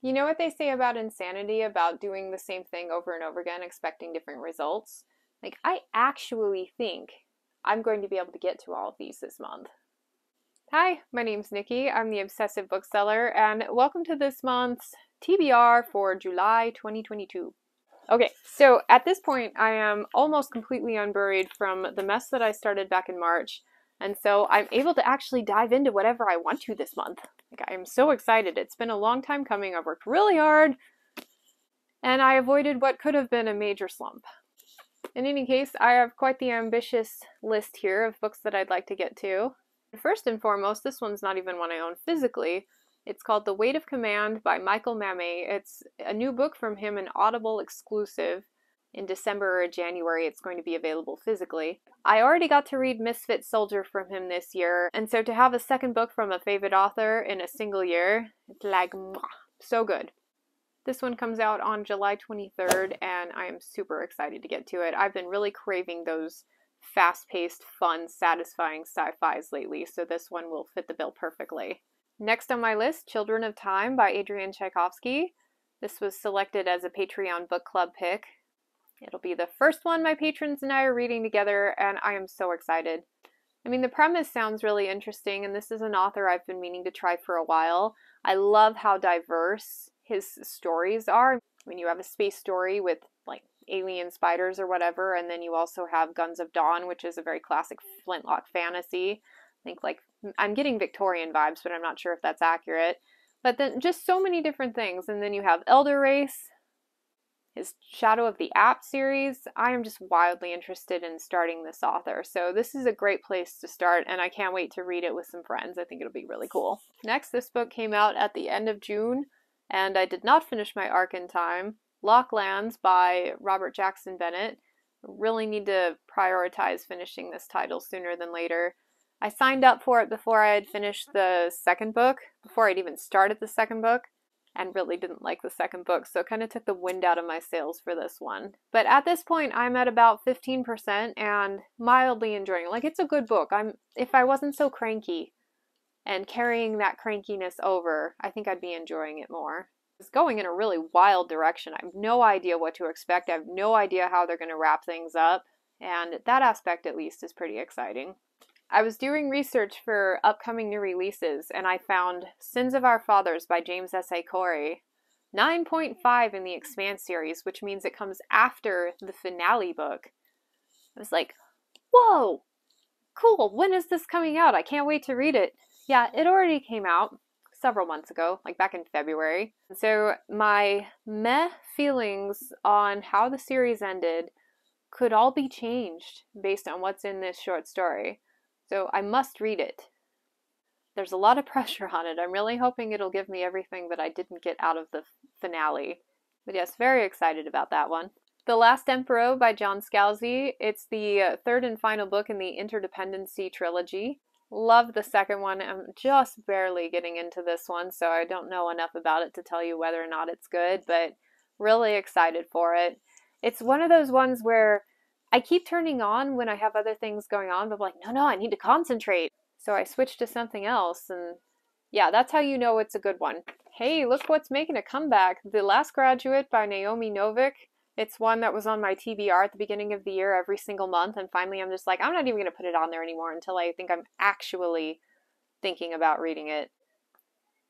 You know what they say about insanity, about doing the same thing over and over again, expecting different results? Like, I actually think I'm going to be able to get to all of these this month. Hi, my name's Nikki. I'm the Obsessive Bookseller, and welcome to this month's TBR for July 2022. Okay, so at this point, I am almost completely unburied from the mess that I started back in March, and so I'm able to actually dive into whatever I want to this month. Like, I am so excited. It's been a long time coming. I've worked really hard, and I avoided what could have been a major slump. In any case, I have quite the ambitious list here of books that I'd like to get to. First and foremost, this one's not even one I own physically. It's called The Weight of Command by Michael mhmm. It's a new book from him, an Audible exclusive. In December or January, it's going to be available physically. I already got to read Misfit Soldier from him this year, and so to have a second book from a favorite author in a single year, it's like, mwah, so good. This one comes out on July 23rd, and I am super excited to get to it. I've been really craving those fast-paced, fun, satisfying sci-fis lately, so this one will fit the bill perfectly. Next on my list, Children of Time by Adrian Tchaikovsky. This was selected as a Patreon book club pick. It'll be the first one my patrons and I are reading together, and I am so excited. I mean, the premise sounds really interesting, and this is an author I've been meaning to try for a while. I love how diverse his stories are. I mean, you have a space story with, like, alien spiders or whatever, and then you also have Guns of Dawn, which is a very classic flintlock fantasy. I think, like, I'm getting Victorian vibes, but I'm not sure if that's accurate. But then just so many different things. And then you have Elder Race, his Shadow of the App series. I am just wildly interested in starting this author. So this is a great place to start, and I can't wait to read it with some friends. I think it'll be really cool. Next, this book came out at the end of June, and I did not finish my arc in time. Locklands by Robert Jackson Bennett. I really need to prioritize finishing this title sooner than later. I signed up for it before I had finished the second book, before I'd even started the second book, and really didn't like the second book, so it kind of took the wind out of my sails for this one. But at this point, I'm at about 15% and mildly enjoying it. Like, it's a good book. If I wasn't so cranky and carrying that crankiness over, I think I'd be enjoying it more. It's going in a really wild direction. I have no idea what to expect. I have no idea how they're going to wrap things up, and that aspect, at least, is pretty exciting. I was doing research for upcoming new releases, and I found Sins of Our Fathers by James S. A. Corey, 9.5 in the Expanse series, which means it comes after the finale book. I was like, whoa, cool, when is this coming out? I can't wait to read it. Yeah, it already came out several months ago, like back in February. So my meh feelings on how the series ended could all be changed based on what's in this short story. So I must read it. There's a lot of pressure on it. I'm really hoping it'll give me everything that I didn't get out of the finale. But yes, very excited about that one. The Last Emperor by John Scalzi. It's the third and final book in the Interdependency trilogy. Love the second one. I'm just barely getting into this one, so I don't know enough about it to tell you whether or not it's good, but really excited for it. It's one of those ones where I keep turning on when I have other things going on, but I'm like, no, I need to concentrate. So I switch to something else, and yeah, that's how you know it's a good one. Hey, look what's making a comeback. The Last Graduate by Naomi Novik. It's one that was on my TBR at the beginning of the year every single month, and finally I'm just like, I'm not even going to put it on there anymore until I think I'm actually thinking about reading it.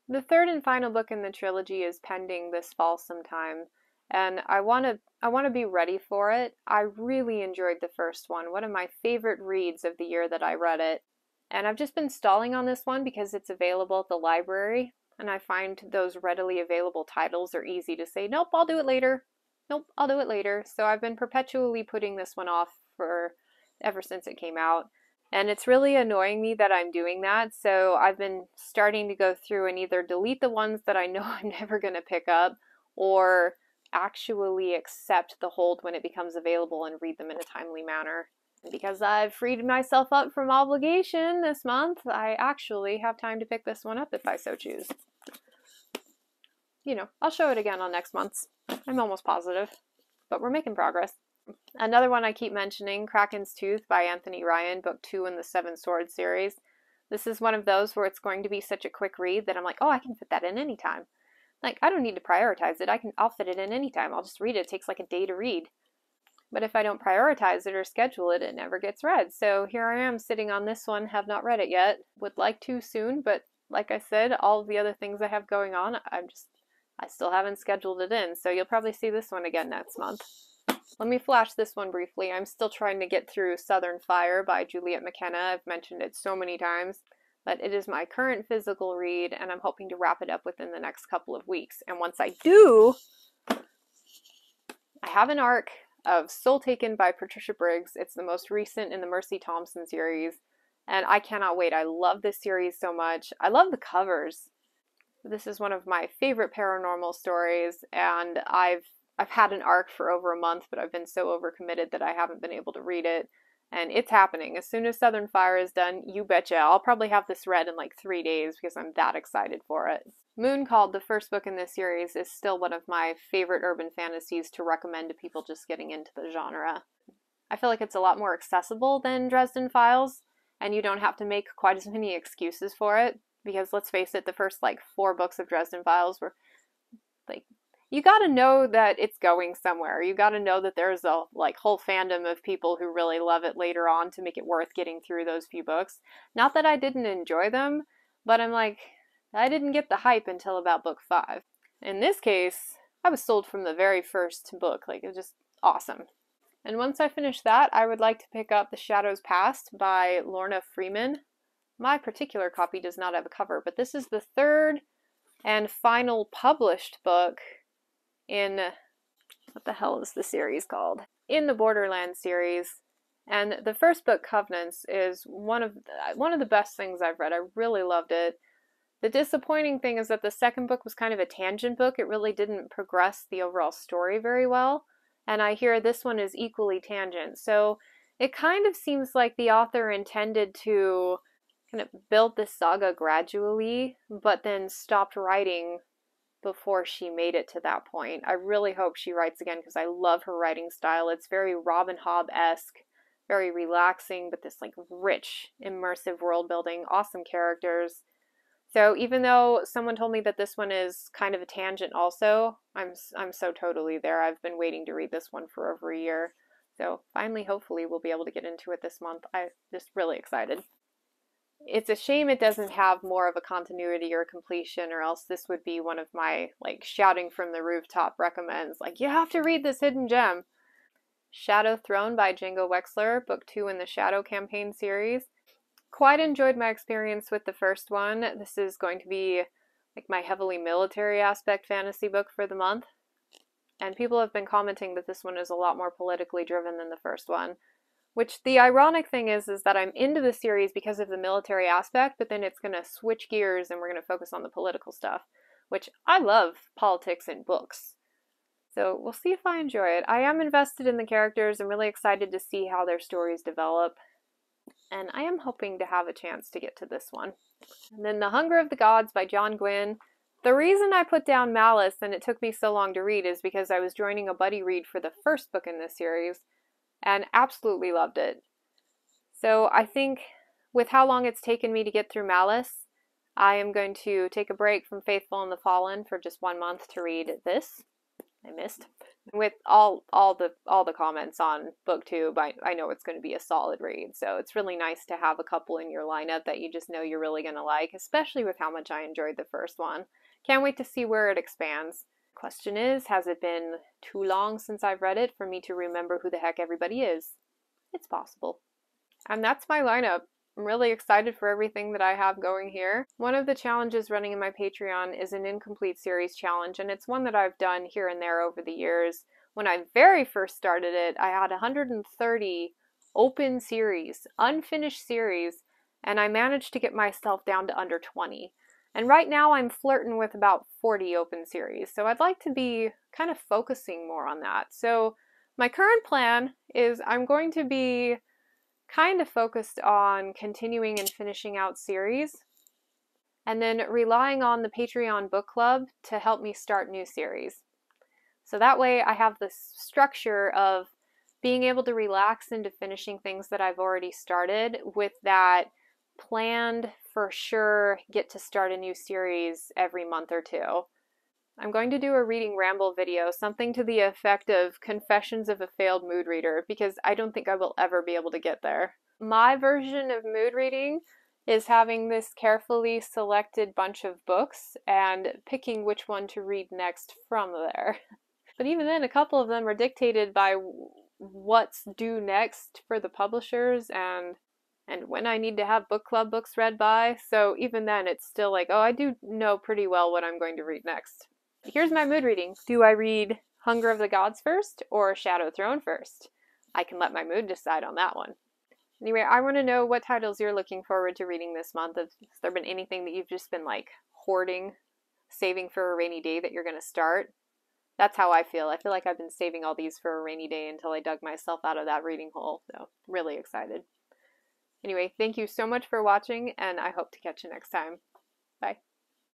The third and final book in the trilogy is pending this fall sometime, and I want to be ready for it. I really enjoyed the first one of my favorite reads of the year that I read it. And I've just been stalling on this one because it's available at the library, and I find those readily available titles are easy to say, nope, I'll do it later. Nope, I'll do it later. So I've been perpetually putting this one off for ever since it came out. And it's really annoying me that I'm doing that, so I've been starting to go through and either delete the ones that I know I'm never going to pick up, or actually accept the hold when it becomes available and read them in a timely manner. Because I've freed myself up from obligation this month, I actually have time to pick this one up if I so choose. You know, I'll show it again on next month's. I'm almost positive, but we're making progress. Another one I keep mentioning, Kraken's Tooth by Anthony Ryan, book 2 in the Seven Swords series. This is one of those where it's going to be such a quick read that I'm like, oh, I can fit that in anytime. Like, I don't need to prioritize it. I'll fit it in anytime. I'll just read it. It takes like a day to read. But if I don't prioritize it or schedule it, it never gets read. So here I am sitting on this one, have not read it yet. Would like to soon, but like I said, all of the other things I have going on, I still haven't scheduled it in. So you'll probably see this one again next month. Let me flash this one briefly. I'm still trying to get through Southern Fire by Juliet McKenna. I've mentioned it so many times, but it is my current physical read, and I'm hoping to wrap it up within the next couple of weeks. And once I do, I have an arc of Soul Taken by Patricia Briggs. It's the most recent in the Mercy Thompson series, and I cannot wait. I love this series so much. I love the covers. This is one of my favorite paranormal stories, and I've had an arc for over a month, but I've been so overcommitted that I haven't been able to read it. And it's happening. As soon as Southern Fire is done, you betcha, I'll probably have this read in like 3 days because I'm that excited for it. Moon Called, the first book in this series, is still one of my favorite urban fantasies to recommend to people just getting into the genre. I feel like it's a lot more accessible than Dresden Files, and you don't have to make quite as many excuses for it, because let's face it, the first like 4 books of Dresden Files were like, you gotta know that it's going somewhere. You gotta know that there's a like whole fandom of people who really love it later on to make it worth getting through those few books. Not that I didn't enjoy them, but I'm like, I didn't get the hype until about book 5. In this case, I was sold from the very first book. Like, it was just awesome. And once I finish that, I would like to pick up The Shadows Past by Lorna Freeman. My particular copy does not have a cover, but this is the 3rd and final published book in, what the hell is the series called? In the Borderlands series. And the first book, Covenants, is one of the best things I've read. I really loved it. The disappointing thing is that the second book was kind of a tangent book. It really didn't progress the overall story very well. And I hear this one is equally tangent. So it kind of seems like the author intended to kind of build this saga gradually, but then stopped writing before she made it to that point. I really hope she writes again because I love her writing style. It's very Robin Hobb-esque, very relaxing, but this like rich, immersive world building, awesome characters. So even though someone told me that this one is kind of a tangent also, I'm so totally there. I've been waiting to read this one for over a year. So finally, hopefully, we'll be able to get into it this month. I'm just really excited. It's a shame it doesn't have more of a continuity or a completion, or else this would be one of my like shouting from the rooftop recommends. Like, you have to read this hidden gem. Shadow Throne by Django Wexler, book 2 in the Shadow Campaign series. Quite enjoyed my experience with the first one. This is going to be like my heavily military aspect fantasy book for the month. And people have been commenting that this one is a lot more politically driven than the first one. Which the ironic thing is that I'm into the series because of the military aspect, but then it's going to switch gears and we're going to focus on the political stuff, which I love politics in books. So we'll see if I enjoy it. I am invested in the characters. I'm really excited to see how their stories develop. And I am hoping to have a chance to get to this one. And then The Hunger of the Gods by John Gwynne. The reason I put down Malice and it took me so long to read is because I was joining a buddy read for the first book in this series and absolutely loved it. So I think with how long it's taken me to get through Malice, I am going to take a break from Faithful and the Fallen for just 1 month to read this. I missed. With all the comments on book 2, but I know it's going to be a solid read. So it's really nice to have a couple in your lineup that you just know you're really going to like, especially with how much I enjoyed the first one. Can't wait to see where it expands. Question is, has it been too long since I've read it for me to remember who the heck everybody is? It's possible. And that's my lineup. I'm really excited for everything that I have going here. One of the challenges running in my Patreon is an incomplete series challenge, and it's one that I've done here and there over the years. When I very first started it, I had 130 open series, unfinished series, and I managed to get myself down to under 20. And right now I'm flirting with about 40 open series, so I'd like to be kind of focusing more on that. So my current plan is I'm going to be kind of focused on continuing and finishing out series, and then relying on the Patreon book club to help me start new series. So that way I have this structure of being able to relax into finishing things that I've already started with that planned for sure get to start a new series every month or two. I'm going to do a reading ramble video, something to the effect of Confessions of a Failed Mood Reader, because I don't think I will ever be able to get there. My version of mood reading is having this carefully selected bunch of books and picking which one to read next from there. But even then, a couple of them are dictated by what's due next for the publishers and when I need to have book club books read by. So even then, it's still like, oh, I do know pretty well what I'm going to read next. Here's my mood reading. Do I read Hunger of the Gods first or Shadow Throne first? I can let my mood decide on that one. Anyway, I want to know what titles you're looking forward to reading this month. Has there been anything that you've just been like hoarding, saving for a rainy day that you're going to start? That's how I feel. I feel like I've been saving all these for a rainy day until I dug myself out of that reading hole. So, really excited. Anyway, thank you so much for watching, and I hope to catch you next time.